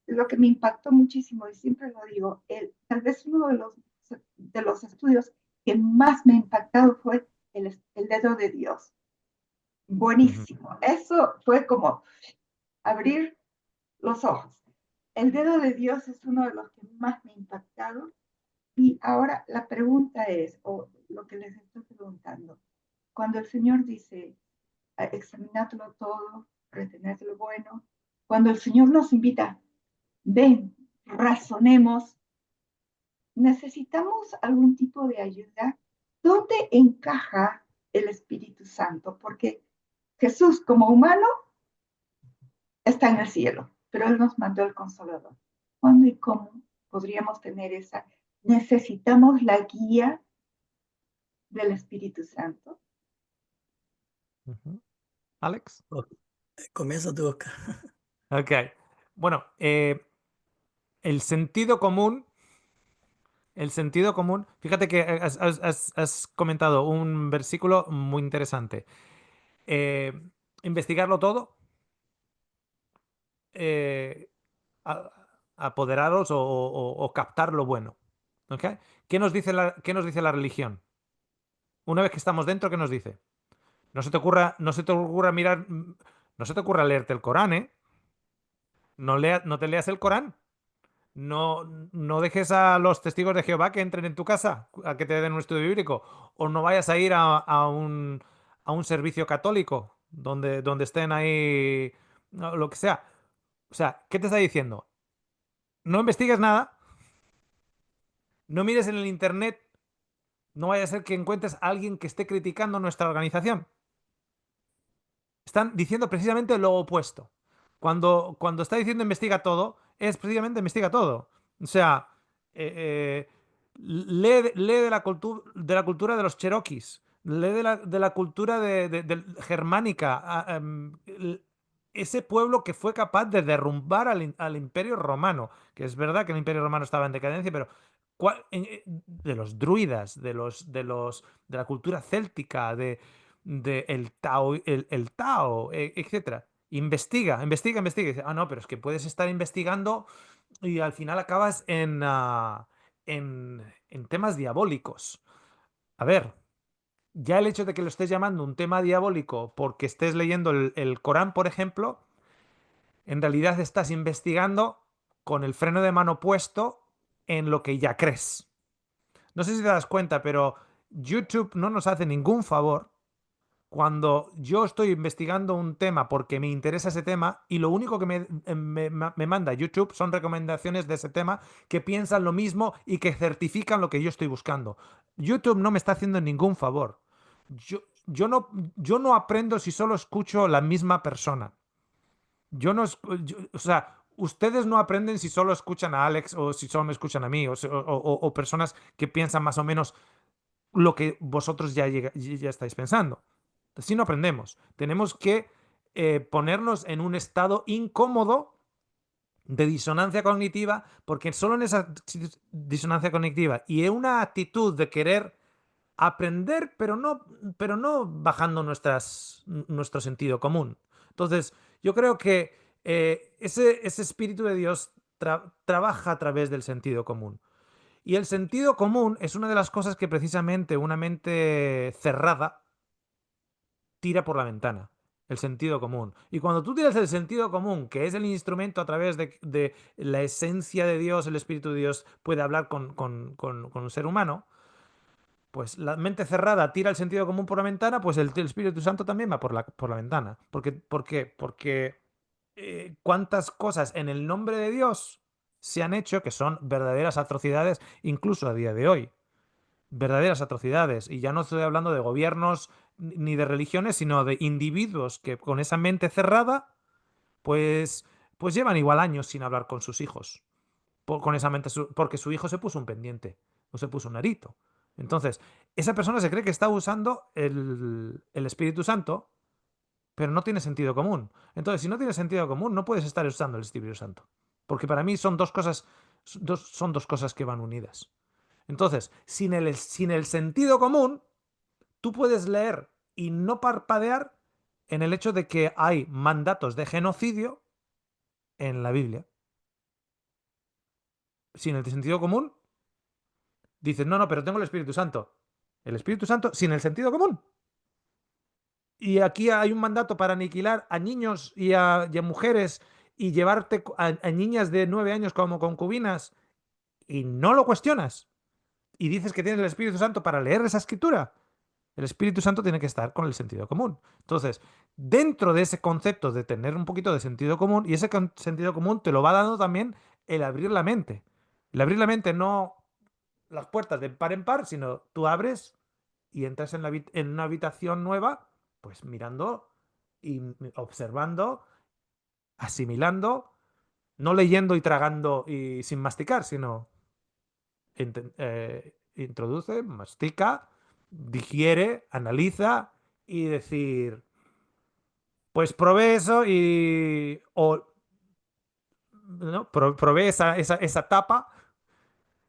lo que me impactó muchísimo, y siempre lo digo, tal vez uno de los estudios que más me ha impactado fue el dedo de Dios. Ujú. Buenísimo. Eso fue como abrir los ojos. El dedo de Dios es uno de los que más me ha impactado. Y ahora la pregunta es, o lo que les estoy preguntando, cuando el Señor dice, examinadlo todo, retened lo bueno, cuando el Señor nos invita, ven, razonemos, necesitamos algún tipo de ayuda. ¿Dónde encaja el Espíritu Santo? Porque Jesús como humano está en el cielo, pero Él nos mandó el Consolador. ¿Cuándo y cómo podríamos tener esa? Necesitamos la guía del Espíritu Santo. Ujú. Alex. Ok, comienza tú, Oscar. Ok. Bueno, el sentido común, fíjate que has comentado un versículo muy interesante. Eh, Investigarlo todo, eh, a- apoderaros o captar lo bueno. ¿Ok? Qué nos dice la religión? Una vez que estamos dentro, ¿qué nos dice? No se te ocurra mirar, no se te ocurra leerte el Corán, ¿eh? No te leas el Corán. No, no dejes a los testigos de Jehová que entren en tu casa a que te den un estudio bíblico. O no vayas a ir a un servicio católico donde estén ahí, no, lo que sea. O sea, ¿qué te está diciendo? No investigues nada, no mires en el internet, no vaya a ser que encuentres a alguien que esté criticando nuestra organización. Están diciendo precisamente lo opuesto. Cuando está diciendo investiga todo, es precisamente investiga todo. O sea, lee de la cultura de los cherokees, lee de la cultura germánica, ese pueblo que fue capaz de derrumbar al Imperio Romano, que es verdad que el Imperio Romano estaba en decadencia, pero de los druidas, de la cultura céltica, el Tao, el Tao, etcétera. Investiga, investiga, investiga. Y dice, ah, no, pero es que puedes estar investigando y al final acabas en temas diabólicos. A ver, ya el hecho de que lo estés llamando un tema diabólico porque estés leyendo el Corán, por ejemplo, en realidad estás investigando con el freno de mano puesto en lo que ya crees. No sé si te das cuenta, pero YouTube no nos hace ningún favor cuando yo estoy investigando un tema porque me interesa ese tema y lo único que me manda YouTube son recomendaciones de ese tema que piensan lo mismo y que certifican lo que yo estoy buscando. YouTube no me está haciendo ningún favor. Yo no aprendo si solo escucho la misma persona. O sea, ustedes no aprenden si solo escuchan a Alex o si solo me escuchan a mí o personas que piensan más o menos lo que vosotros ya estáis pensando. Así no aprendemos. Tenemos que ponernos en un estado incómodo de disonancia cognitiva, porque solo en esa disonancia cognitiva y en una actitud de querer aprender, pero no bajando nuestro sentido común. Entonces, yo creo que ese espíritu de Dios trabaja a través del sentido común. Y el sentido común es una de las cosas que precisamente una mente cerrada tira por la ventana. El sentido común. Y cuando tú tiras el sentido común, que es el instrumento a través de la esencia de Dios, el Espíritu de Dios puede hablar con un ser humano, pues la mente cerrada tira el sentido común por la ventana, pues el Espíritu Santo también va por la ventana. ¿Por qué? Porque cuántas cosas en el nombre de Dios se han hecho que son verdaderas atrocidades, incluso a día de hoy. Verdaderas atrocidades. Y ya no estoy hablando de gobiernos ni de religiones, sino de individuos que con esa mente cerrada, pues, pues llevan igual años sin hablar con sus hijos. Con esa mente, porque su hijo se puso un pendiente o se puso un arito. Entonces, esa persona se cree que está usando el Espíritu Santo, pero no tiene sentido común. Entonces, si no tiene sentido común, no puedes estar usando el Espíritu Santo. Porque para mí son dos cosas, son dos cosas que van unidas. Entonces, sin el sentido común, tú puedes leer y no parpadear en el hecho de que hay mandatos de genocidio en la Biblia. sin el sentido común, dices, no, no, pero tengo el Espíritu Santo. El Espíritu Santo sin el sentido común. Y aquí hay un mandato para aniquilar a niños y a mujeres y llevarte a niñas de 9 años como concubinas y no lo cuestionas. Y dices que tienes el Espíritu Santo para leer esa escritura. El Espíritu Santo tiene que estar con el sentido común. Entonces, dentro de ese concepto de tener un poquito de sentido común, y ese sentido común te lo va dando también el abrir la mente. El abrir la mente no las puertas de par en par, sino tú abres y entras en una habitación nueva, pues mirando y observando, asimilando, no leyendo y tragando y sin masticar, sino introduce, mastica, digiere, analiza y decir, pues probé eso y... O, ¿no? Probé esa tapa,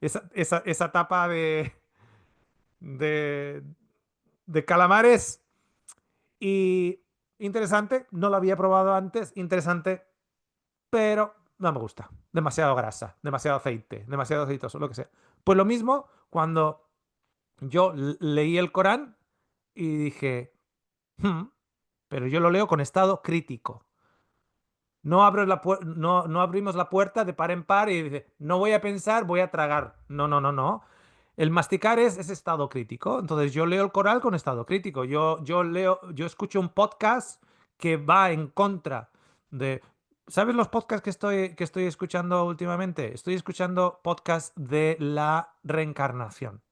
esa tapa de, de calamares y interesante, no lo había probado antes, interesante, pero no me gusta. Demasiado grasa, demasiado aceite, demasiado aceitoso, lo que sea. Pues lo mismo cuando yo leí el Corán y dije, "Hmm, pero yo lo leo con estado crítico. No, no abrimos la puerta de par en par y dice, no voy a pensar, voy a tragar. No, no, no, no. El masticar es estado crítico. Entonces yo leo el Corán con estado crítico. Yo escucho un podcast que va en contra de... ¿Sabes los podcasts que estoy escuchando últimamente? Estoy escuchando podcasts de la reencarnación.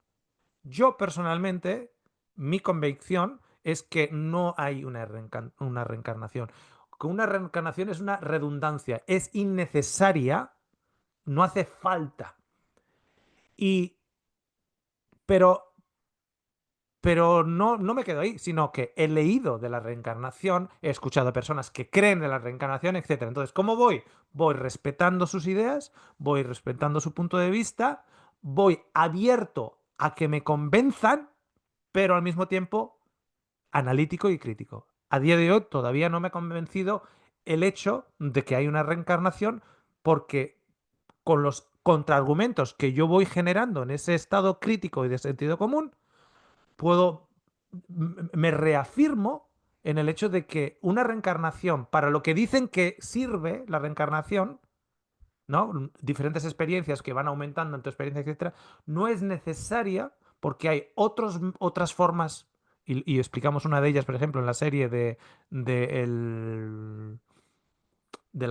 Yo personalmente, mi convicción es que no hay una reencarnación. Que una reencarnación es una redundancia, es innecesaria, no hace falta. Y, pero, pero no me quedo ahí, sino que he leído de la reencarnación, he escuchado a personas que creen en la reencarnación, etcétera. Entonces, ¿cómo voy? Voy respetando sus ideas, voy respetando su punto de vista, voy abierto a que me convenzan, pero al mismo tiempo analítico y crítico. A día de hoy todavía no me ha convencido el hecho de que hay una reencarnación porque con los contraargumentos que yo voy generando en ese estado crítico y de sentido común, me reafirmo en el hecho de que una reencarnación, para lo que dicen que sirve la reencarnación, ¿no? Diferentes experiencias que van aumentando en tu experiencia, etcétera, no es necesaria porque hay otras formas, y explicamos una de ellas, por ejemplo, en la serie del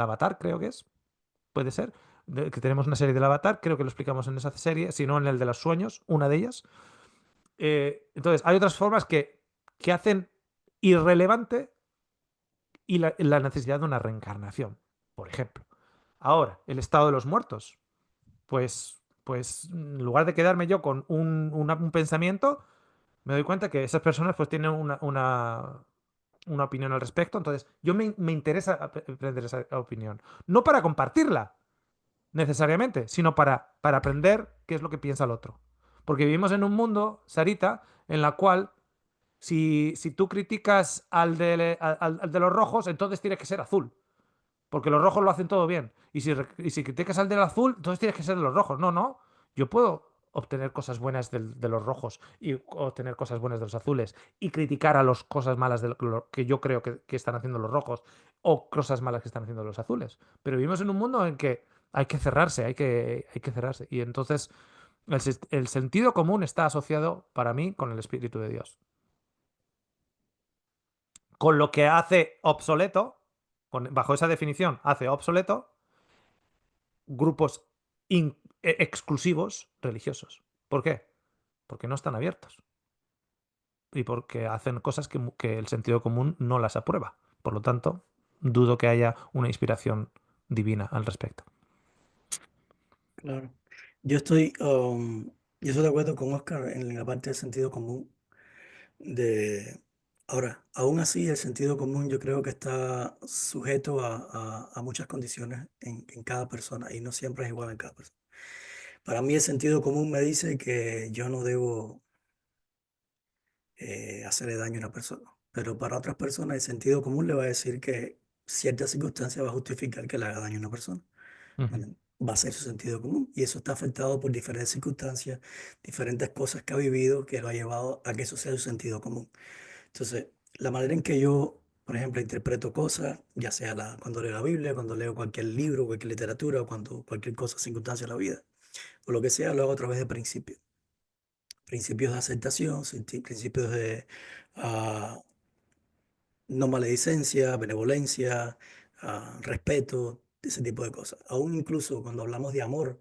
Avatar, creo que es, puede ser, que tenemos una serie del Avatar, creo que lo explicamos en esa serie, si no en el de los sueños, una de ellas. Entonces, hay otras formas que hacen irrelevante y la necesidad de una reencarnación, por ejemplo. Ahora, el estado de los muertos. Pues en lugar de quedarme yo con un pensamiento, me doy cuenta que esas personas pues tienen una opinión al respecto. Entonces, yo me interesa aprender esa opinión. No para compartirla, necesariamente, sino para aprender qué es lo que piensa el otro. Porque vivimos en un mundo, Sarita, en la cual si tú criticas al de los rojos, entonces tiene que ser azul. Porque los rojos lo hacen todo bien. Y si criticas al del azul, entonces tienes que ser de los rojos. No, no. Yo puedo obtener cosas buenas de los rojos y obtener cosas buenas de los azules y criticar a las cosas malas de lo que yo creo que están haciendo los rojos o cosas malas que están haciendo los azules. Pero vivimos en un mundo en que hay que cerrarse, hay que cerrarse. Y entonces el sentido común está asociado para mí con el Espíritu de Dios. Con lo que hace obsoleto, bajo esa definición, hace obsoleto grupos exclusivos religiosos. ¿Por qué? Porque no están abiertos y porque hacen cosas que el sentido común no las aprueba. Por lo tanto, dudo que haya una inspiración divina al respecto. Claro. Yo estoy de acuerdo con Oscar en la parte del sentido común. Ahora, aún así, el sentido común yo creo que está sujeto a muchas condiciones en cada persona y no siempre es igual en cada persona. Para mí el sentido común me dice que yo no debo hacerle daño a una persona, pero para otras personas el sentido común le va a decir que cierta circunstancia va a justificar que le haga daño a una persona. Ujú. va a ser su sentido común. Y eso está afectado por diferentes circunstancias, diferentes cosas que ha vivido que lo ha llevado a que eso sea su sentido común. Entonces, la manera en que yo, por ejemplo, interpreto cosas, ya sea cuando leo la Biblia, cuando leo cualquier libro, cualquier literatura, o cuando cualquier cosa, circunstancia de la vida, o lo que sea, lo hago a través de principios. Principios de aceptación, principios de ah, no maledicencia, benevolencia, respeto, ese tipo de cosas. Aún incluso cuando hablamos de amor,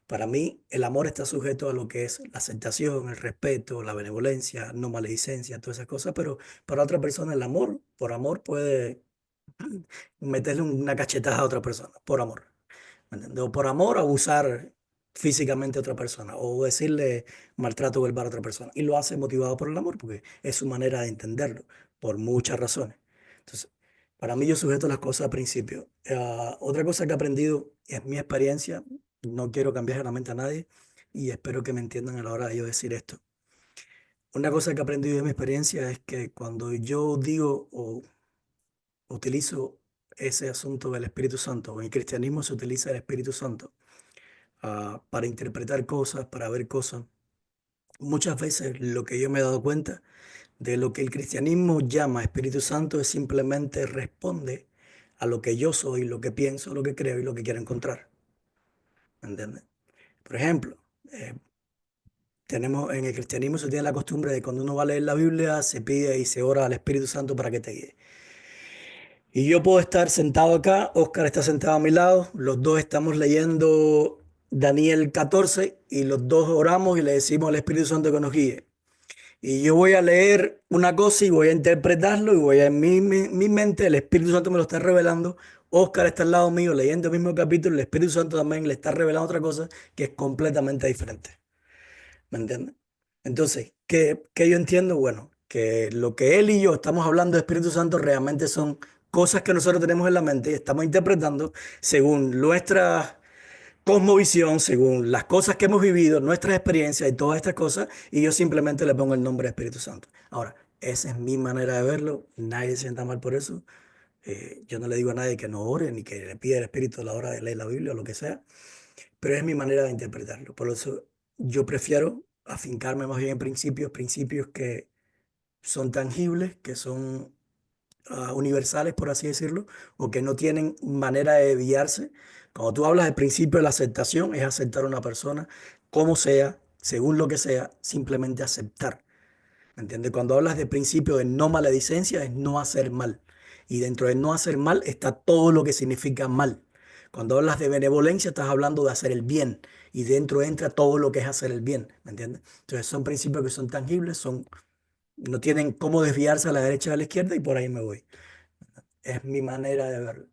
para mí el amor está sujeto a lo que es la aceptación, el respeto, la benevolencia, no maledicencia, todas esas cosas, pero para otra persona el amor, por amor, puede meterle una cachetada a otra persona, por amor. ¿Me entiendes? O por amor abusar físicamente a otra persona o decirle maltrato verbal a otra persona. Y lo hace motivado por el amor porque es su manera de entenderlo, por muchas razones. Entonces, para mí yo sujeto las cosas a principio. Otra cosa que he aprendido es mi experiencia. No quiero cambiar la mente a nadie y espero que me entiendan a la hora de yo decir esto. Una cosa que he aprendido de mi experiencia es que cuando yo digo o utilizo ese asunto del Espíritu Santo, o en el cristianismo se utiliza el Espíritu Santo, para interpretar cosas, para ver cosas. Muchas veces lo que yo me he dado cuenta de lo que el cristianismo llama Espíritu Santo es simplemente responde a lo que yo soy, lo que pienso, lo que creo y lo que quiero encontrar. ¿Me entiendes? Por ejemplo, eh, tenemos en el cristianismo se tiene la costumbre de cuando uno va a leer la Biblia se pide y se ora al Espíritu Santo para que te guíe. Y yo puedo estar sentado acá, Oscar está sentado a mi lado, los dos estamos leyendo Daniel 14 y los dos oramos y le decimos al Espíritu Santo que nos guíe. Y yo voy a leer una cosa y voy a interpretarlo y voy a, en mi mente, el Espíritu Santo me lo está revelando. Oscar está al lado mío leyendo el mismo capítulo, el Espíritu Santo también le está revelando otra cosa que es completamente diferente. ¿Me entiendes? Entonces, ¿qué yo entiendo? Bueno, que lo que él y yo estamos hablando de Espíritu Santo realmente son cosas que nosotros tenemos en la mente y estamos interpretando según nuestra cosmovisión, según las cosas que hemos vivido, nuestras experiencias y todas estas cosas, y yo simplemente le pongo el nombre de Espíritu Santo. Ahora, esa es mi manera de verlo, nadie se sienta mal por eso. Yo no le digo a nadie que no ore ni que le pida el Espíritu a la hora de leer la Biblia o lo que sea, pero es mi manera de interpretarlo. Por eso yo prefiero afincarme más bien en principios, principios que son tangibles, que son universales, por así decirlo, o que no tienen manera de desviarse. Cuando tú hablas del principio de la aceptación, es aceptar a una persona como sea, según lo que sea, simplemente aceptar. ¿Me entiendes? Cuando hablas de principio de no maledicencia, es no hacer mal. Y dentro de no hacer mal está todo lo que significa mal. Cuando hablas de benevolencia, estás hablando de hacer el bien. Y dentro entra todo lo que es hacer el bien. ¿Me entiendes? Entonces son principios que son tangibles, no tienen cómo desviarse a la derecha o a la izquierda y por ahí me voy. Es mi manera de verlo.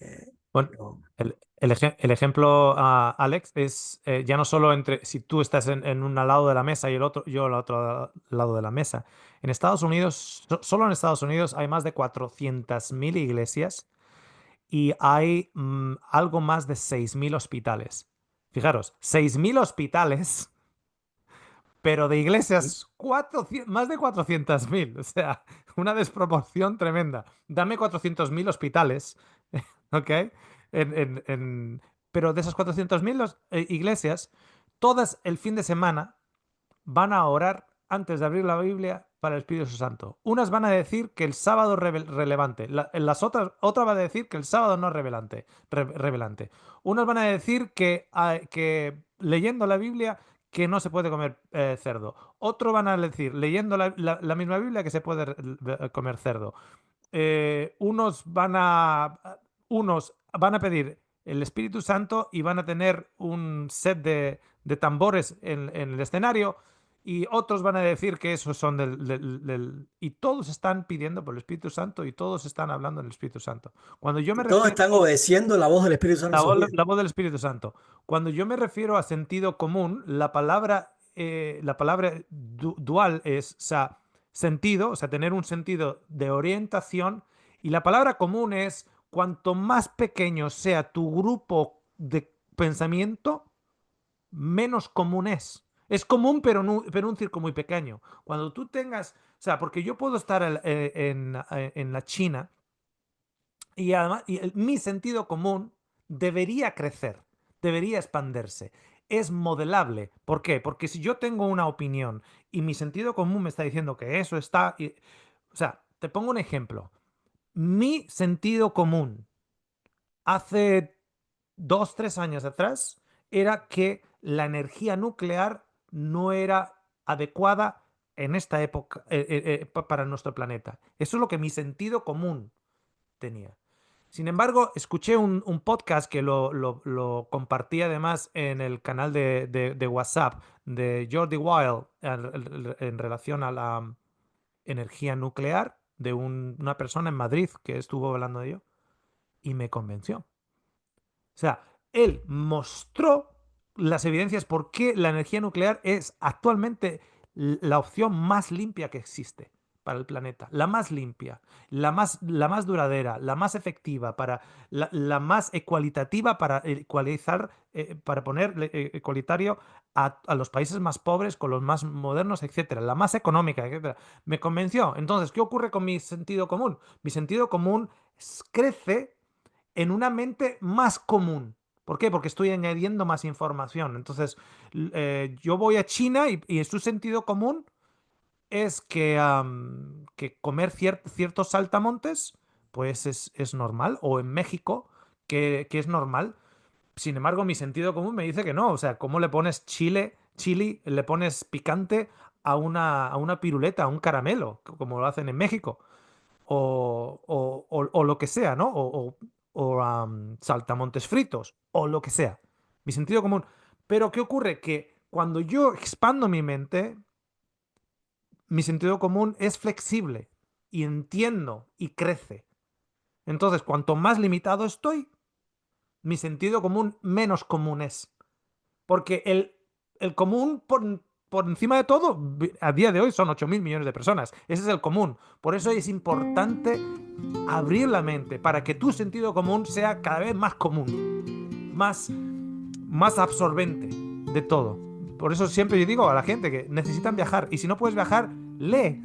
Eh, Bueno, pero el ejemplo, Alex, es ya no solo entre si tú estás en un lado de la mesa y el otro, yo al otro lado de la mesa. En Estados Unidos, solo en Estados Unidos hay más de 400.000 iglesias y hay algo más de 6.000 hospitales. Fijaros, 6.000 hospitales, pero de ¿sí? iglesias más de 400.000. O sea, una desproporción tremenda. Dame 400.000 hospitales, ¿ok? Pero de esas 400.000 iglesias, todas el fin de semana van a orar antes de abrir la Biblia para el Espíritu Santo. Unas van a decir que el sábado es relevante, las otra va a decir que el sábado no es revelante. Unas van a decir que leyendo la Biblia que no se puede comer cerdo. Otros van a decir, leyendo la misma Biblia, que se puede comer cerdo. Unos van a pedir el Espíritu Santo y van a tener un set de tambores en el escenario, y otros van a decir que esos son y todos están pidiendo por el Espíritu Santo y todos están hablando del Espíritu Santo. Cuando yo me Todos refiero están obedeciendo la voz del Espíritu Santo en sus vidas. la voz del Espíritu Santo. Cuando yo me refiero a sentido común, la palabra dual es, o sea, sentido, o sea, tener un sentido de orientación, y la palabra común es cuanto más pequeño sea tu grupo de pensamiento, menos común es. Es común, pero un circo muy pequeño. Cuando tú tengas, o sea, porque yo puedo estar en la China y además mi sentido común debería crecer. debería expandirse. Es modelable. ¿Por qué? Porque si yo tengo una opinión y mi sentido común me está diciendo que eso está... O sea, te pongo un ejemplo. Mi sentido común hace 2, 3 años atrás era que la energía nuclear no era adecuada en esta época para nuestro planeta. Eso es lo que mi sentido común tenía. Sin embargo, escuché un podcast que lo compartí además en el canal de WhatsApp de Jordi Wild en relación a la energía nuclear de una persona en Madrid que estuvo hablando de ello y me convenció. O sea, él mostró las evidencias por qué la energía nuclear es actualmente la opción más limpia que existe para el planeta. La más limpia, la más duradera, la más efectiva, la más ecualitativa para ecualizar, para poner ecualitario a los países más pobres con los más modernos, etcétera. La más económica, etcétera. Me convenció. Entonces, ¿qué ocurre con mi sentido común? Mi sentido común crece en una mente más común. ¿Por qué? Porque estoy añadiendo más información. Entonces, yo voy a China y su sentido común es que comer ciertos saltamontes, pues es normal. O en México, que es normal. Sin embargo, mi sentido común me dice que no. O sea, ¿cómo le pones chili, le pones picante a una piruleta, a un caramelo, como lo hacen en México? O lo que sea, ¿no? Saltamontes fritos, o lo que sea. Mi sentido común. Pero ¿qué ocurre? Que cuando yo expando mi mente, mi sentido común es flexible y entiendo y crece. Entonces, cuanto más limitado estoy, mi sentido común menos común es. Porque el común, por encima de todo, a día de hoy son 8.000 millones de personas. Ese es el común. Por eso es importante abrir la mente para que tu sentido común sea cada vez más común, más absorbente de todo. Por eso siempre yo digo a la gente que necesitan viajar. Y si no puedes viajar, lee.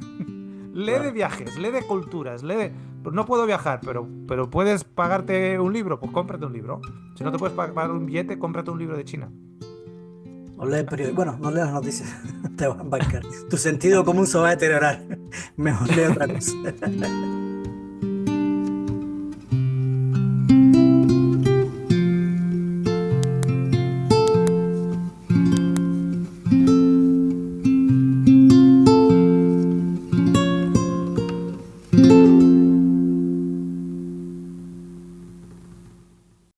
Lee de Claro. viajes, lee de culturas, Pues no puedo viajar, pero puedes pagarte un libro, pues cómprate un libro. Si no te puedes pagar un billete, cómprate un libro de China. No lees periódico. Bueno, no leas las noticias. Te van a embarcar. Tu sentido común se va a deteriorar. Mejor lee otra cosa.